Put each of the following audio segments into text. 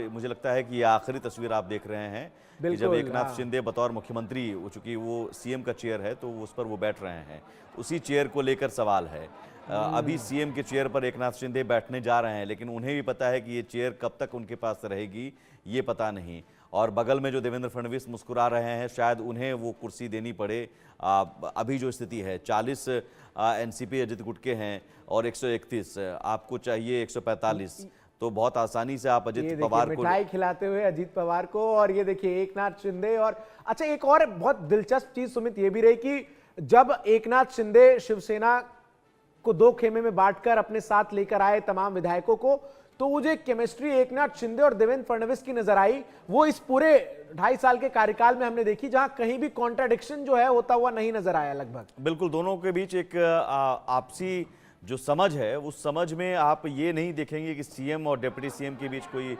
मुझे लगता है कि ये आखिरी तस्वीर आप देख रहे हैं कि जब एकनाथ शिंदे बतौर मुख्यमंत्री, चूंकि वो सीएम का चेयर है तो उस पर वो बैठ रहे हैं, उसी चेयर को लेकर सवाल है। अभी सीएम के चेयर पर एकनाथ शिंदे बैठने जा रहे हैं, लेकिन उन्हें भी पता है कि ये चेयर कब तक उनके पास रहेगी ये पता नहीं। और बगल में जो देवेंद्र फडणवीस मुस्कुरा रहे हैं, शायद उन्हें वो कुर्सी देनी पड़े। अभी जो स्थिति है 40 एनसीपी अजित गुट के हैं और 131 आपको चाहिए 145, तो बहुत आसानी से आप अजित पवार को मिठाई खिलाते हुए अजित पवार को। और ये देखिए एकनाथ शिंदे। और अच्छा, एक और बहुत दिलचस्प चीज सुमित ये भी रही कि जब एकनाथ शिंदे शिवसेना को दो खेमे में बांटकर अपने साथ लेकर आए तमाम विधायकों को, तो वो जो केमिस्ट्री एकनाथ शिंदे और देवेंद्र फडणवीस की नजर आई, वो इस पूरे 2.5 साल के कार्यकाल में हमने देखी, जहां कहीं भी कॉन्ट्राडिक्शन जो है होता हुआ नहीं नजर आया लगभग। बिल्कुल, दोनों के बीच एक आपसी जो समझ है, उस समझ में आप ये नहीं देखेंगे कि सीएम और डिप्टी सीएम के बीच कोई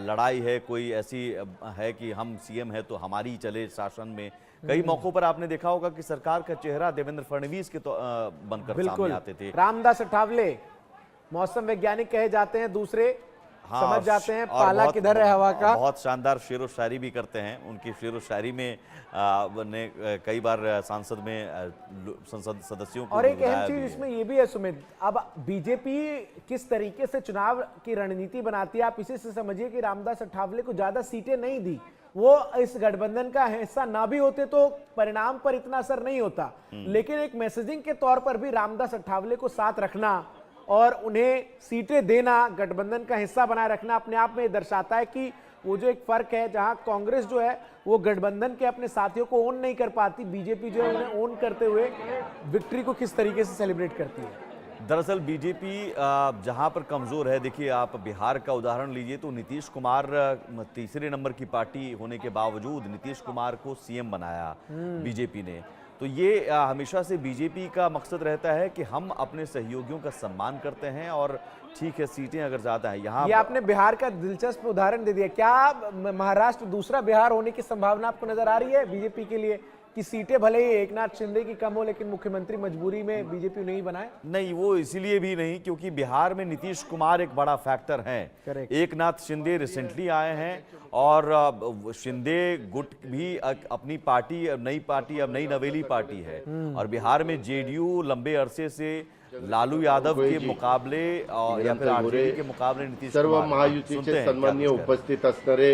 लड़ाई है, कोई ऐसी है कि हम सीएम है तो हमारी चले शासन में। कई मौकों पर आपने देखा होगा कि सरकार का चेहरा देवेंद्र फडणवीस के तो बनकर सामने आते थे। रामदास अठावले मौसम वैज्ञानिक कहे जाते हैं, दूसरे समझ जाते हैं पाला किधर है हवा का। बहुत शानदार शेरो शायरी भी करते हैं। उनकी शेरो शायरी में ने कई बार सांसद में संसद सदस्यों को। और एक अहम चीज इसमें ये भी है सुमित, अब बीजेपी किस तरीके से चुनाव की रणनीति बनाती है, आप इसी से समझिए कि रामदास अठावले को ज्यादा सीटें नहीं दी। वो इस गठबंधन का हिस्सा ना भी होते तो परिणाम पर इतना असर नहीं होता, लेकिन एक मैसेजिंग के तौर पर भी रामदास अठावले को साथ रखना और उन्हें सीटें देना, गठबंधन का हिस्सा बनाए रखना, अपने आप में दर्शाता है कि वो जो एक फर्क है, जहां कांग्रेस जो है वो गठबंधन के अपने साथियों को ओन नहीं कर पाती, बीजेपी जो है उन्हें ओन करते हुए विक्ट्री को किस तरीके से सेलिब्रेट करती है। दरअसल बीजेपी जहां पर कमजोर है, देखिए आप बिहार का उदाहरण लीजिए तो नीतीश कुमार तीसरे नंबर की पार्टी होने के बावजूद नीतीश कुमार को सीएम बनाया बीजेपी ने। तो ये हमेशा से बीजेपी का मकसद रहता है कि हम अपने सहयोगियों का सम्मान करते हैं और ठीक है सीटें अगर ज्यादा है। यहाँ ये आपने बिहार का दिलचस्प उदाहरण दे दिया। क्या महाराष्ट्र दूसरा बिहार होने की संभावना आपको नजर आ रही है बीजेपी के लिए कि सीटें भले ही एकनाथ शिंदे की कम हो लेकिन मुख्यमंत्री मजबूरी में बीजेपी नहीं बनाए? नहीं, वो इसीलिए भी नहीं क्योंकि बिहार में नीतीश कुमार एक बड़ा फैक्टर है। एकनाथ शिंदे रिसेंटली आए हैं और शिंदे गुट भी अपनी पार्टी, नई पार्टी, अब नई नवेली पार्टी है। और बिहार में जेडीयू लंबे अरसे से लालू यादव के मुकाबले या फिर आरजेडी के मुकाबले नीतीश सर्व महायुतीचे सन्माननीय उपस्थित असणारे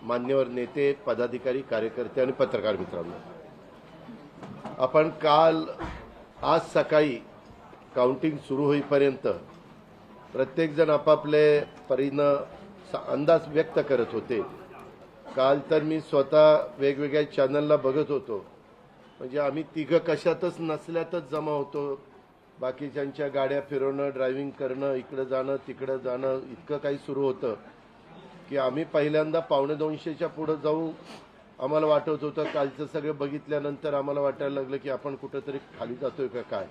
मान्यवर नेते, पदाधिकारी, कार्यकर्ते आणि पत्रकार मित्रांनो, आपण आज सकाळी काउंटिंग सुरू होईपर्यंत प्रत्येक जण आपापले परीनं अंदाज व्यक्त करत होते। काल तर मी स्वतः वेगवेगळ्या चॅनलला बघत होतो, म्हणजे आम्ही तिघं कशातच नसल्यातच जमा होतो, बाकीच्यांच्या गाड्या फिरवणं, ड्रायव्हिंग करणं, इकडे जाणं तिकडे जाणं, इतकं काही सुरू होतं की आम्ही पहिल्यांदा 1:45च्या पुढे जाऊ आम्हाला वाटत होतं। कालचं सगळं बघितल्यानंतर आम्हाला वाटायला लागलं की आपण कुठेतरी खाली जातोय का काय,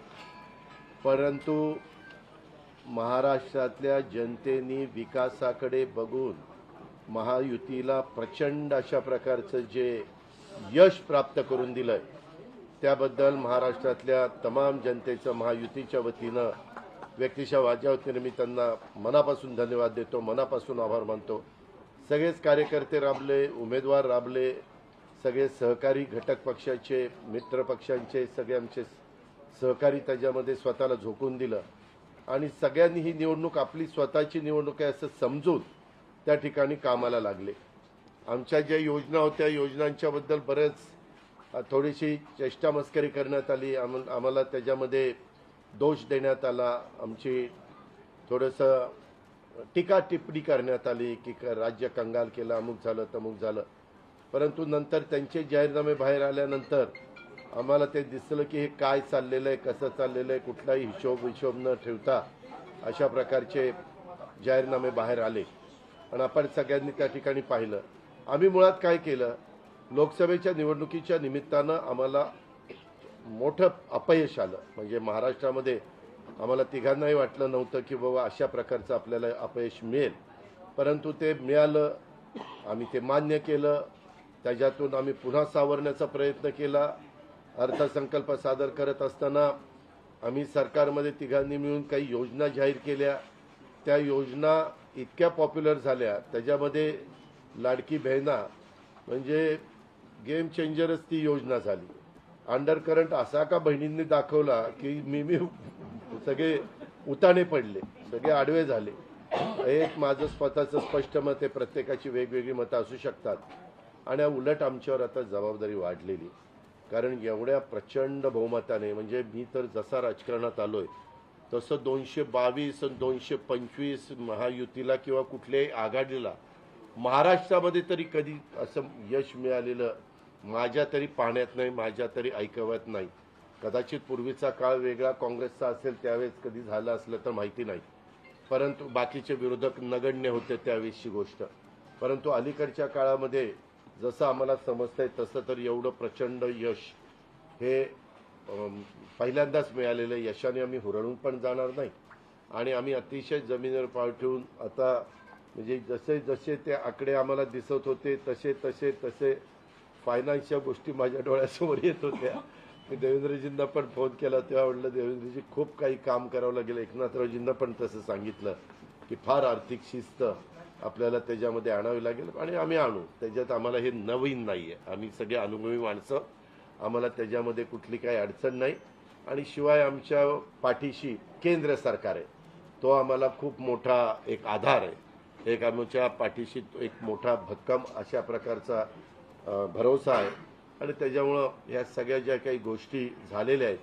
परंतु महाराष्ट्रातल्या जनतेने विकासाकडे बघून महायुतीला प्रचंड अशा प्रकारचं जे यश प्राप्त करून दिलंय त्याबद्दल महाराष्ट्रातल्या तमाम जनतेचं महायुतीच्या वतीनं, व्यक्तिशः माझ्या वतीनं मी त्यांना मनापासून धन्यवाद देतो, मनापासून आभार मानतो। सगळेच कार्यकर्ते राबले, उमेदवार राबले, सगळे सहकारी घटक पक्षाचे, मित्र पक्षांचे सगळे आमचे सहकारी त्याच्यामध्ये स्वतःला झोकून दिलं आणि सगळ्यांनी ही निवडणूक आपली स्वतःची निवडणूक आहे असं समजून त्या ठिकाणी कामाला लागले। आमच्या ज्या योजना होत्या, योजनांच्याबद्दल बरेच थोडीशी चेष्टा मस्करी करण्यात आली, आम्हाला त्याच्यामध्ये दोष देण्यात आला, आमची थोडंसं टीका टिप्पणी करण्यात आली की राज्य कंगाल केलं, अमुक झालं तमुक झालं, परंतु नंतर त्यांचे जाहीरनामे बाहेर आल्यानंतर आम्हाला ते दिसलं की हे काय चाललेलं आहे, कसं चाललेलं आहे, कुठलाही हिशोब न ठेवता अशा प्रकारचे जाहीरनामे बाहेर आले आणि आपण सगळ्यांनी त्या ठिकाणी पाहिलं। आम्ही मुळात काय केलं, लोकसभेच्या निवडणुकीच्या निमित्तानं आम्हाला मोठं अपयश आलं, म्हणजे महाराष्ट्रामध्ये आम्हाला तिघांनाही वाटलं नव्हतं की बाबा अशा प्रकारचं आपल्याला अपयश मिळेल, परंतु ते मिळालं, आम्ही ते मान्य केलं, त्याच्यातून आम्ही पुन्हा सावरण्याचा प्रयत्न केला। अर्थसंकल्प सादर करत असताना आम्ही सरकारमध्ये तिघांनी मिळून काही योजना जाहीर केल्या, त्या योजना इतक्या पॉप्युलर झाल्या, त्याच्यामध्ये लाडकी बहिणा म्हणजे गेम चेंजरच ती योजना झाली. अंडर करंट असा का बहिणींनी दाखवला की मी सगळे उताणे पडले, सगळे आडवे झाले. एक माझं स्वतःचं स्पष्ट मत आहे, प्रत्येकाची वेगवेगळी मतं असू शकतात. आणि उलट आमच्यावर आता जबाबदारी वाढलेली, कारण एवढ्या प्रचंड बहुमताने, म्हणजे मी तर जसा राजकारणात आलोय तसं 222 आणि 225 महायुतीला किंवा कुठल्याही आघाडीला महाराष्ट्रामध्ये तरी कधी असं यश मिळालेलं माझ्या तरी पाहण्यात नाही, माझ्या तरी ऐकवत नाही. कदाचित पूर्वीचा काळ वेगळा काँग्रेसचा असेल, त्यावेळेस कधी झालं असलं तर माहिती नाही, परंतु बाकीचे विरोधक नगण्य होते त्यावेळेसची गोष्ट. परंतु अलीकडच्या काळामध्ये जसं आम्हाला समजतंय तसं तर एवढं प्रचंड यश हे पहिल्यांदाच मिळालेलं यशाने आम्ही हुरळून पण जाणार नाही. आणि आम्ही अतिशय जमिनीवर पाय ठेवून आता, म्हणजे जसे जसे ते आकडे आम्हाला दिसत होते तसे तसे तसे फायनान्सच्या गोष्टी माझ्या डोळ्यासमोर येत होत्या. मी देवेंद्रजींना पण फोन केला तेव्हा म्हटलं, देवेंद्रजी खूप काही काम करावं लागेल. एकनाथरावजींना पण तसं सांगितलं की फार आर्थिक शिस्त आपल्याला त्याच्यामध्ये आणावी लागेल, आणि आम्ही आणू. त्याच्यात आम्हाला हे नवीन नाही आहे, आम्ही सगळे अनुभवी माणसं, आम्हाला त्याच्यामध्ये कुठली काही अडचण नाही. आणि शिवाय आमच्या पाठीशी केंद्र सरकार आहे, तो आम्हाला खूप मोठा एक आधार आहे. एक आमच्या पाठीशी एक मोठा भक्कम अशा प्रकारचा भरोसा आहे. आणि त्याच्यामुळं ह्या सगळ्या ज्या काही गोष्टी झालेल्या आहेत,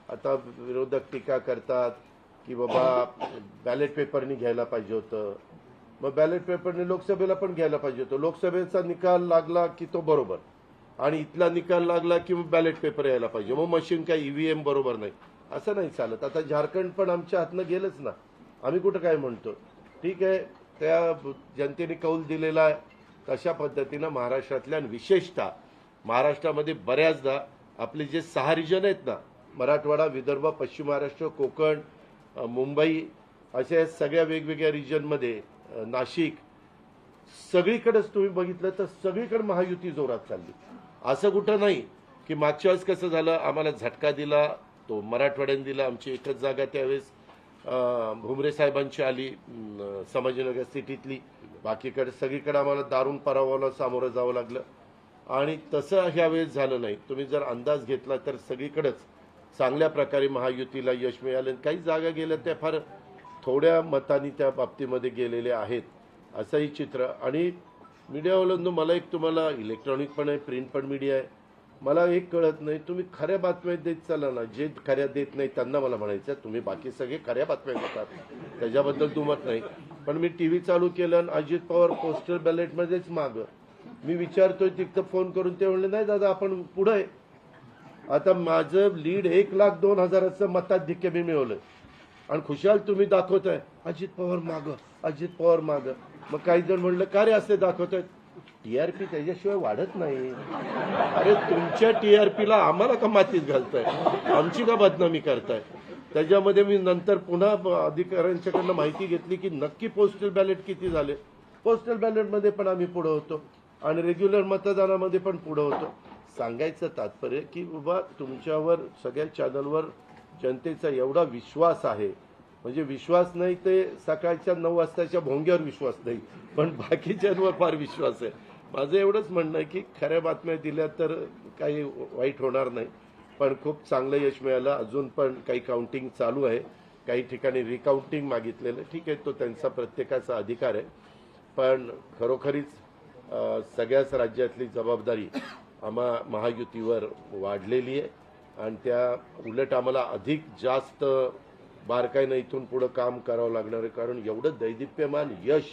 आता विरोधक टीका करतात की बाबा बॅलेट पेपरनी घ्यायला पाहिजे होतं, मग बॅलेट पेपरने लोकसभेला पण घ्यायला पाहिजे होतं. लोकसभेचा निकाल लागला की तो बरोबर, आणि इथला निकाल लागला की मग बॅलेट पेपर यायला पाहिजे, मग मशीन काय EVM बरोबर नाही, असं नाही चालत. आता झारखंड पण आमच्या हातनं गेलंच ना, आम्ही कुठं काय म्हणतो. ठीक आहे, त्या जनतेने कौल दिलेला आहे तशा पद्धतीनं महाराष्ट्रातल्या, विशेषतः महाराष्ट्रामध्ये बऱ्याचदा आपले जे 6 रिजन आहेत ना, मराठवाडा, विदर्भ, पश्चिम महाराष्ट्र, कोकण, मुंबई, अशा सगळ्या वेगवेगळ्या रिजनमध्ये, नाशिक, सगळीकडेच तुम्ही बघितलं तर सगळीकडे महायुती जोरात चालली. असं कुठं नाही की मागच्या वेळेस कसं झालं, आम्हाला झटका दिला तो मराठवाड्याने दिला, आमची एकच जागा त्यावेळेस भुमरे साहेबांची आली संभाजीनगर सिटीतली, बाकीकडे सगळीकडे आम्हाला दारुण पराभवाला सामोरं जावं लागलं. आणि तसं ह्यावेळेस झालं नाही. तुम्ही जर अंदाज घेतला तर सगळीकडेच चांगल्या प्रकारे महायुतीला यश मिळालं. काही जागा गेल्या त्या फार थोड्या मतांनी त्या बाबतीमध्ये गेलेले आहेत, असंही चित्र. आणि मीडियावाल्यांनो, मला एक, तुम्हाला इलेक्ट्रॉनिक पण आहे, प्रिंट पण मीडिया आहे, मला एक कळत नाही, तुम्ही खऱ्या बातम्या देत चाला ना. जे खऱ्या देत नाही त्यांना मला म्हणायचं, तुम्ही बाकी सगळे खऱ्या बातम्या देतात, त्याच्याबद्दल दुमत नाही. पण मी TV चालू केलं आणि अजित पवार पोस्टल बॅलेटमध्येच मागं, मी विचारतोय तिथं फोन करून, ते म्हणले नाही दादा आपण पुढं आहे. आता माझं लीड 1,02,000 मताधिक्य मी मिळवलंय, आणि खुशाल तुम्ही दाखवताय अजित पवार मागं, अजित पवार मागं. मग काही जण म्हणलं का रे असे दाखवतायत, TRP त्याच्याशिवाय वाढत नाही. अरे तुमच्या TRPला आम्हाला का मातीत घालताय, आमची का बदनामी करताय. त्याच्यामध्ये मी नंतर पुन्हा अधिकाऱ्यांच्याकडनं माहिती घेतली की नक्की पोस्टल बॅलेट किती झाले. पोस्टल बॅलेटमध्ये पण आम्ही पुढं होतो आणि रेग्युलर मतदानामध्ये पण पुढं होतो. सांगायचं तात्पर्य की बाबा तुमच्यावर सगळ्या चॅनलवर जनतेचा एवढा विश्वास आहे, म्हणजे विश्वास नाही ते सकाळच्या 9 वाजताच्या भोंग्यावर विश्वास नाही, पण बाकीच्यांवर फार विश्वास आहे. माझं एवढंच म्हणणं आहे की खऱ्या बातम्या दिल्या तर काही वाईट होणार नाही. पण खूप चांगलं यश मिळालं. अजून पण काही काउंटिंग चालू आहे, काही ठिकाणी रिकाउंटिंग मागितलेलं, ठीक आहे, तो त्यांचा प्रत्येकाचा अधिकार आहे. पण खरोखरीच सगळ्याच राज्यातली जबाबदारी आम्हा महायुतीवर वाढलेली आहे, आणि त्या उलट आम्हाला अधिक जास्त बारकाईनं इथून पुढं काम करावं लागणार आहे. कारण एवढं दैदिप्यमान यश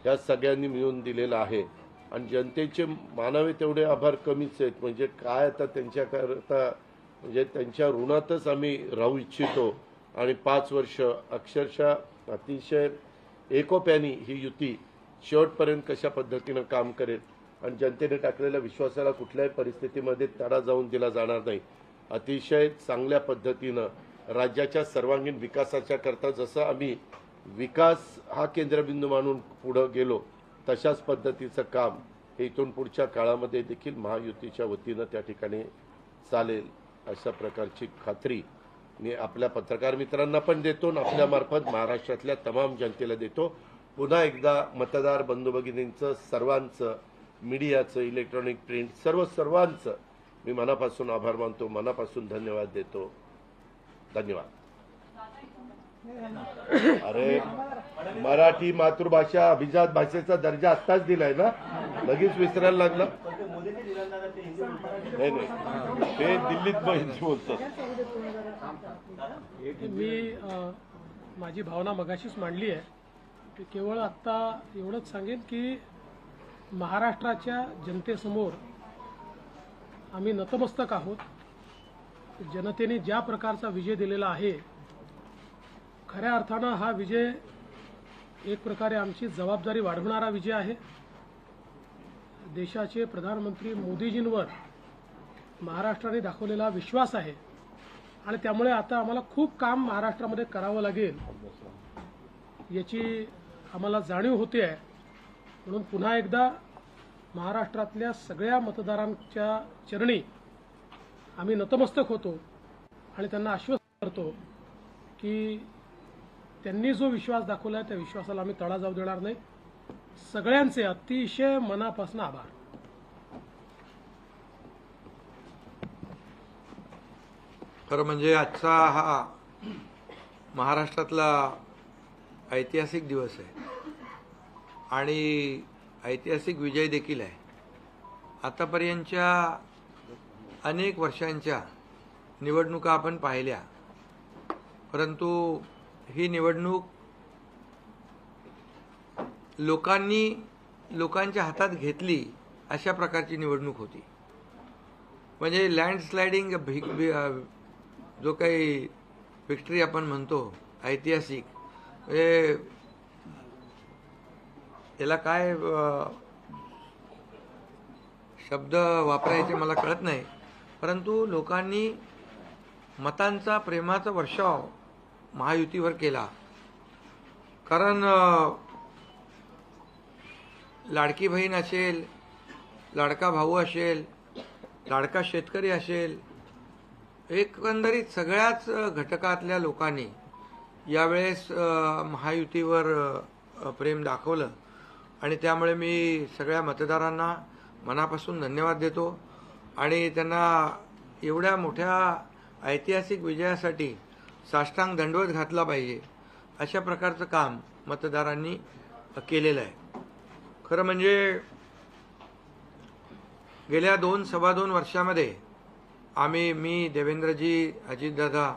ह्या सगळ्यांनी मिळून दिलेलं आहे, आणि जनतेचे मानावे तेवढे आभार कमीच आहेत. म्हणजे काय आता त्यांच्याकरता, म्हणजे त्यांच्या ऋणातच आम्ही राहू इच्छितो. आणि 5 वर्ष अक्षरशः अतिशय एकोप्याने ही युती शेवटपर्यंत कशा पद्धतीनं काम करेल, आणि जनतेने टाकलेल्या विश्वासाला कुठल्याही परिस्थितीमध्ये तडा जाऊन दिला जाणार नाही. अतिशय चांगल्या पद्धतीनं राज्याच्या सर्वांगीण विकासाच्या करता जसं आम्ही विकास हा केंद्रबिंदू मानून पुढं गेलो, तशाच पद्धतीचं काम हे इथून पुढच्या काळामध्ये देखील महायुतीच्या वतीनं त्या ठिकाणी चालेल, अशा प्रकारची खात्री मी आपल्या पत्रकार मित्रांना पण देतो आणि आपल्यामार्फत महाराष्ट्रातल्या तमाम जनतेला देतो. पुन्हा एकदा मतदार बंधू भगिनींचं, सर्वांचं, मीडियाचं, इलेक्ट्रॉनिक प्रिंट, सर्वांचं मी मनापासून आभार मानतो, मनापासून धन्यवाद देतो. धन्यवाद. अरे मराठी मातृभाषा अभिजात भाषेचा दर्जा आत्ताच दिलाय ना, लगेच विसरायला लागला. नाही ते दिल्लीत बोलतात. मी माझी भावना मगाशीच मांडली आहे की केवळ आत्ता एवढंच सांगेन की महाराष्ट्राच्या जनतेसमोर आम्ही नतमस्तक आहोत. जनतेने ज्या प्रकारचा विजय दिलेला आहे, खऱ्या अर्थानं हा विजय एक प्रकारे आमची जबाबदारी वाढवणारा विजय आहे. देशाचे प्रधानमंत्री मोदीजींवर महाराष्ट्राने दाखवलेला विश्वास आहे आणि त्यामुळे आता आम्हाला खूप काम महाराष्ट्रामध्ये करावं लागेल याची आम्हाला जाणीव होते आहे. म्हणून पुन्हा एकदा महाराष्ट्रातल्या सगळ्या मतदारांच्या चरणी आम्ही नतमस्तक होतो आणि त्यांना आश्वस्त करतो की त्यांनी जो विश्वास दाखवला आहे त्या विश्वासाला आम्ही तडा जाऊ देणार नाही. सगळ्यांचे अतिशय मनापासून आभार. खरं म्हणजे आजचा हा महाराष्ट्रातला ऐतिहासिक दिवस आहे आणि ऐतिहासिक विजय देखील आहे. आतापर्यंतच्या अनेक वर्षांच्या निवडणुका आपण पाहिल्या, परंतु ही निवडणूक लोकांच्या हातात घेतली अशा प्रकारची निवडणूक होती. म्हणजे लँडस्लायडिंग जो काही विक्ट्री आपण म्हणतो ऐतिहासिक, म्हणजे याला काय शब्द वापरायचे मला कळत नाही, परंतु लोकांनी मतांचा, प्रेमाचा वर्षाव महायुतीवर केला. कारण लाडकी बहीण असेल, लाडका भाऊ असेल, लाडका शेतकरी असेल, एकंदरीत सगळ्याच घटकातल्या लोकांनी यावेळेस महायुतीवर प्रेम दाखवलं आणि त्यामुळे मी सगळ्या मतदारांना मनापासून धन्यवाद देतो आणि त्यांना एवढ्या मोठ्या ऐतिहासिक विजयासाठी साष्टांग दंडवत घातला पाहिजे अशा प्रकारचं काम मतदारांनी केलेलं आहे. खरं म्हणजे गेल्या 2-2.25 वर्षामध्ये मी, देवेंद्रजी, अजितदादा,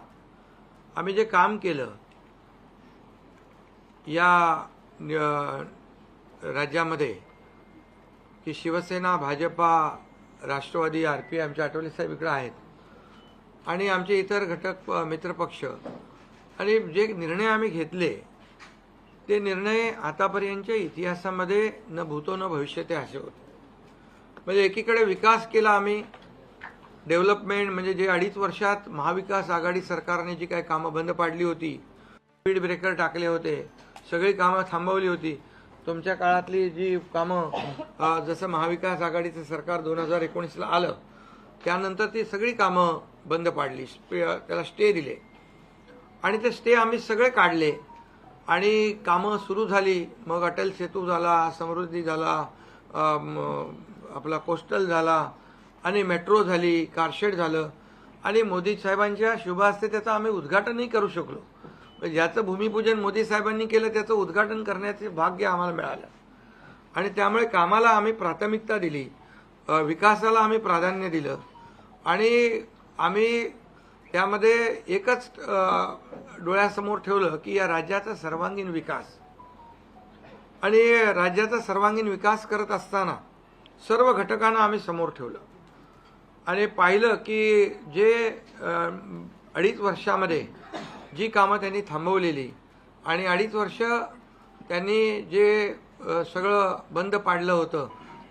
आम्ही जे काम केलं या राज्यामध्ये की शिवसेना, भाजपा, राष्ट्रवादी, RP, आमचे आठवले साहेब इकडे आहेत आणि आमचे इतर घटक मित्रपक्ष, आणि जे निर्णय आम्ही घेतले ते निर्णय आतापर्यंतच्या इतिहासामध्ये न भूतो न भविष्यते असे होते. म्हणजे एकीकडे विकास केला आम्ही, डेव्हलपमेंट, म्हणजे जे 2.5 वर्षात महाविकास आघाडी सरकारने जी काही कामं बंद पाडली होती, स्पीड ब्रेकर टाकले होते, सगळी कामं थांबवली होती. तुमच्या काळातली जी कामं, जसं महाविकास आघाडीचं सरकार 2019ला आलं त्यानंतर ती सगळी कामं बंद पाडली, त्याला स्टे दिले आणि ते स्टे आम्ही सगळे काढले आणि कामं सुरू झाली. मग अटल सेतू झाला, समृद्धी झाला, आपला कोस्टल झाला आणि मेट्रो झाली, कारशेड झालं आणि मोदी साहेबांच्या शुभ हस्ते त्याचं आम्ही उद्घाटनही करू शकलो. ज्याचं भूमिपूजन मोदी साहेबांनी केलं त्याचं उद्घाटन करण्याचे भाग्य आम्हाला मिळालं आणि त्यामुळे कामाला आम्ही प्राथमिकता दिली, विकासाला आम्ही प्राधान्य दिलं आणि आम्ही त्यामध्ये एकच डोळ्यासमोर ठेवलं की या राज्याचा सर्वांगीण विकास. आणि राज्याचा सर्वांगीण विकास करत असताना सर्व घटकांना आम्ही समोर ठेवलं आणि पाहिलं की जे 2.5 वर्षामध्ये जी कामं त्यांनी थांबवलेली आणि 2.5 वर्ष त्यांनी जे सगळं बंद पाडलं होतं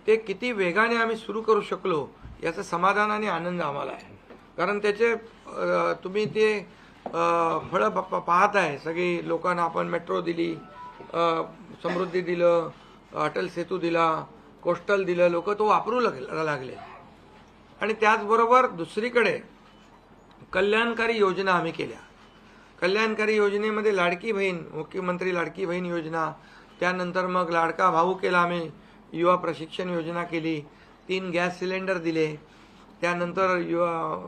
ते किती वेगाने आम्ही सुरू करू शकलो याचं समाधान आणि आनंद आम्हाला आहे. कारण त्याचे तुम्ही ते फळं पाहत आहे. सगळी लोकांना आपण मेट्रो दिली, समृद्धी दिलं, अटल सेतू दिला, कोस्टल दिलं, लोक तो वापरू लागले. आणि त्याचबरोबर दुसरीकडे कल्याणकारी योजना आम्ही केल्या. कल्याणकारी योजनेमध्ये लाडकी बहीण, मुख्यमंत्री लाडकी बहीण योजना, त्यानंतर मग लाडका भाऊ केला आम्ही, युवा प्रशिक्षण योजना केली, 3 गॅस सिलेंडर दिले, त्यानंतर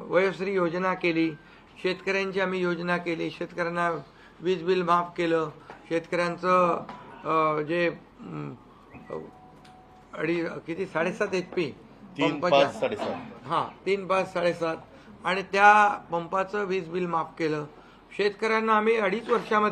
वयोश्री योजना केली, शेतकऱ्यांची आम्ही योजना केली, शेतकऱ्यांना वीज बिल माफ केलं, शेतकऱ्यांचं जे 7.5 HP 3, 5, 7.5 हां 3, 5, 7.5 आणि त्या पंपाचं वीज बिल माफ केलं. शेतकऱ्यांना आम्ही 2.5 वर्षामध्ये